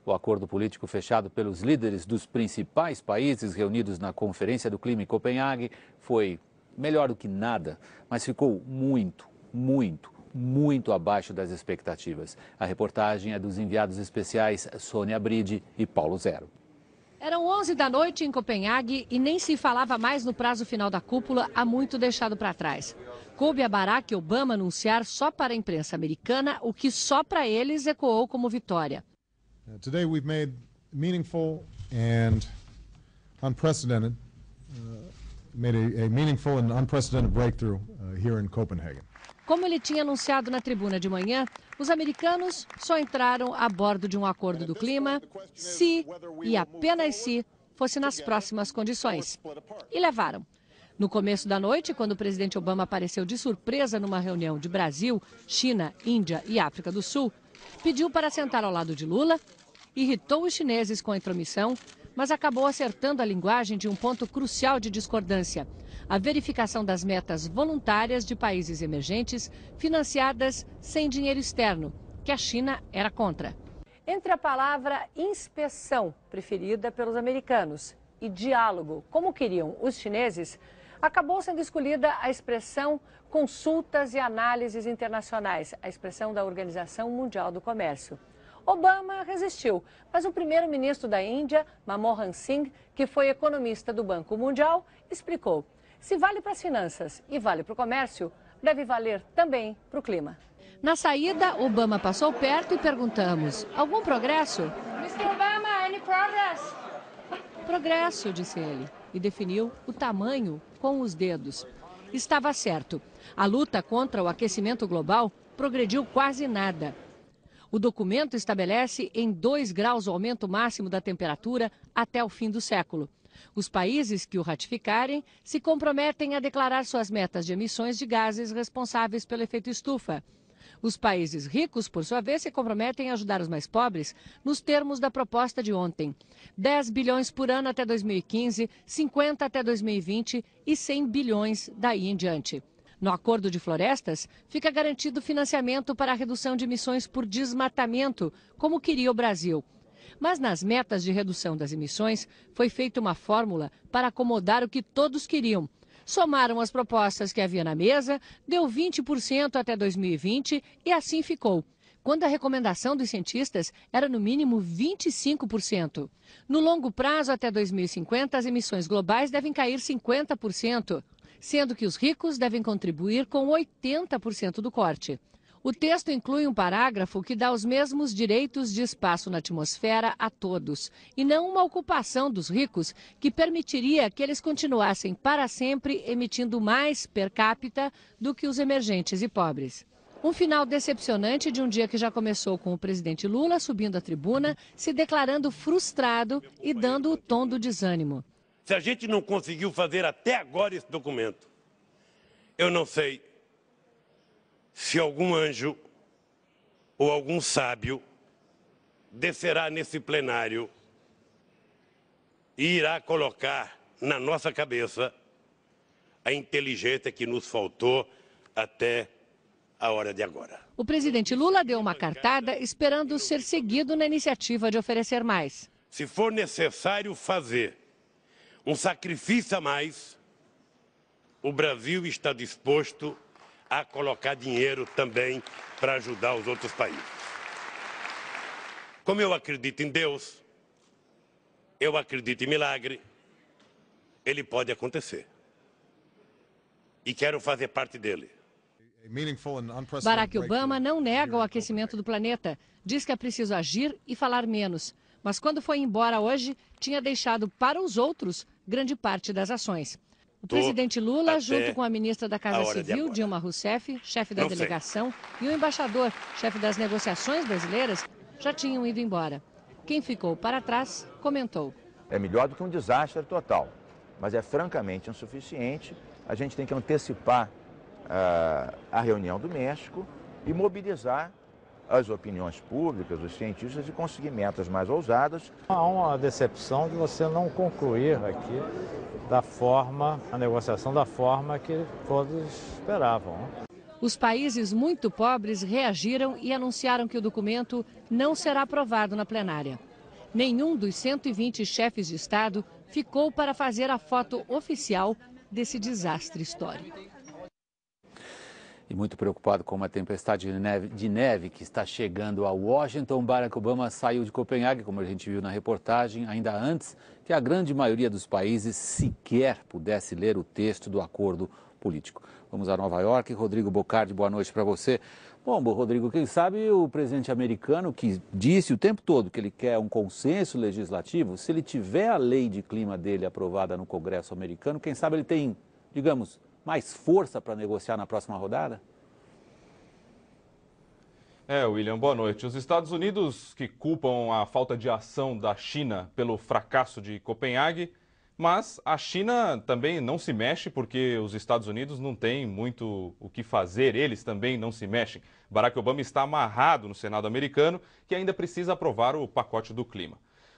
O acordo político fechado pelos líderes dos principais países reunidos na Conferência do Clima em Copenhague foi melhor do que nada, mas ficou muito abaixo das expectativas. A reportagem é dos enviados especiais Sônia Bride e Paulo Zero. Eram 11 da noite em Copenhague e nem se falava mais no prazo final da cúpula, há muito deixado para trás. Coube a Barack Obama anunciar só para a imprensa americana o que só para eles ecoou como vitória. Today we've made meaningful and unprecedented breakthrough here in Copenhagen. Como ele tinha anunciado na tribuna de manhã, os americanos só entraram a bordo de um acordo do clima se, e apenas se, fosse nas próximas condições. E levaram. No começo da noite, quando o presidente Obama apareceu de surpresa numa reunião de Brasil, China, Índia e África do Sul, pediu para sentar ao lado de Lula, irritou os chineses com a intromissão, mas acabou acertando a linguagem de um ponto crucial de discordância: a verificação das metas voluntárias de países emergentes financiadas sem dinheiro externo, que a China era contra. Entre a palavra inspeção, preferida pelos americanos, e diálogo, como queriam os chineses, acabou sendo escolhida a expressão consultas e análises internacionais, a expressão da Organização Mundial do Comércio. Obama resistiu, mas o primeiro-ministro da Índia, Manmohan Singh, que foi economista do Banco Mundial, explicou: se vale para as finanças e vale para o comércio, deve valer também para o clima. Na saída, Obama passou perto e perguntamos: algum progresso? Mr. Obama, any progress? Progresso, disse ele, e definiu o tamanho com os dedos. Estava certo. A luta contra o aquecimento global progrediu quase nada. O documento estabelece em 2 graus o aumento máximo da temperatura até o fim do século. Os países que o ratificarem se comprometem a declarar suas metas de emissões de gases responsáveis pelo efeito estufa. Os países ricos, por sua vez, se comprometem a ajudar os mais pobres nos termos da proposta de ontem: 10 bilhões por ano até 2015, 50 até 2020 e 100 bilhões daí em diante. No Acordo de Florestas, fica garantido financiamento para a redução de emissões por desmatamento, como queria o Brasil. Mas nas metas de redução das emissões, foi feita uma fórmula para acomodar o que todos queriam. Somaram as propostas que havia na mesa, deu 20% até 2020 e assim ficou, quando a recomendação dos cientistas era no mínimo 25%. No longo prazo, até 2050, as emissões globais devem cair 50%. Sendo que os ricos devem contribuir com 80% do corte. O texto inclui um parágrafo que dá os mesmos direitos de espaço na atmosfera a todos, e não uma ocupação dos ricos que permitiria que eles continuassem para sempre emitindo mais per capita do que os emergentes e pobres. Um final decepcionante de um dia que já começou com o presidente Lula subindo à tribuna, se declarando frustrado e dando o tom do desânimo. Se a gente não conseguiu fazer até agora esse documento, eu não sei se algum anjo ou algum sábio descerá nesse plenário e irá colocar na nossa cabeça a inteligência que nos faltou até a hora de agora. O presidente Lula deu uma cartada esperando ser seguido na iniciativa de oferecer mais. Se for necessário fazer um sacrifício a mais, o Brasil está disposto a colocar dinheiro também para ajudar os outros países. Como eu acredito em Deus, eu acredito em milagre, ele pode acontecer. E quero fazer parte dele. Barack Obama não nega o aquecimento do planeta, diz que é preciso agir e falar menos. Mas quando foi embora hoje, tinha deixado para os outros grande parte das ações. O presidente Lula, junto com a ministra da Casa Civil, Dilma Rousseff, chefe da delegação, e o embaixador, chefe das negociações brasileiras, já tinham ido embora. Quem ficou para trás comentou: é melhor do que um desastre total, mas é francamente insuficiente. A gente tem que antecipar a reunião do México e mobilizar as opiniões públicas, os cientistas, e conseguir metas mais ousadas. Há uma decepção de você não concluir aqui a negociação da forma que todos esperavam. Os países muito pobres reagiram e anunciaram que o documento não será aprovado na plenária. Nenhum dos 120 chefes de Estado ficou para fazer a foto oficial desse desastre histórico. E muito preocupado com uma tempestade de neve que está chegando a Washington, Barack Obama saiu de Copenhague, como a gente viu na reportagem, ainda antes que a grande maioria dos países sequer pudesse ler o texto do acordo político. Vamos a Nova York. Rodrigo Bocardi, boa noite para você. Bom, Rodrigo, quem sabe o presidente americano, que disse o tempo todo que ele quer um consenso legislativo, se ele tiver a lei de clima dele aprovada no Congresso americano, quem sabe ele tem, digamos, mais força para negociar na próxima rodada? William, boa noite. Os Estados Unidos que culpam a falta de ação da China pelo fracasso de Copenhague, mas a China também não se mexe porque os Estados Unidos não têm muito o que fazer, eles também não se mexem. Barack Obama está amarrado no Senado americano, que ainda precisa aprovar o pacote do clima.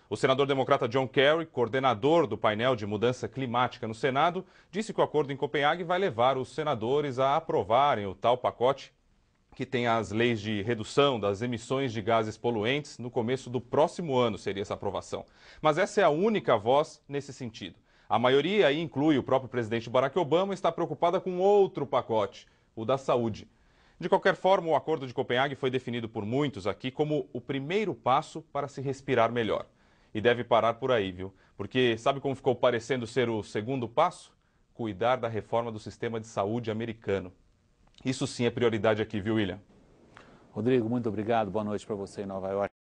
O senador democrata John Kerry, coordenador do painel de mudança climática no Senado, disse que o acordo em Copenhague vai levar os senadores a aprovarem o tal pacote que tem as leis de redução das emissões de gases poluentes. No começo do próximo ano seria essa aprovação. Mas essa é a única voz nesse sentido. A maioria aí inclui o próprio presidente Barack Obama, está preocupada com outro pacote, o da saúde. De qualquer forma, o acordo de Copenhague foi definido por muitos aqui como o primeiro passo para se respirar melhor. E deve parar por aí, viu? Porque sabe como ficou parecendo ser o segundo passo? Cuidar da reforma do sistema de saúde americano. Isso sim é prioridade aqui, viu, William? Rodrigo, muito obrigado. Boa noite para você em Nova York.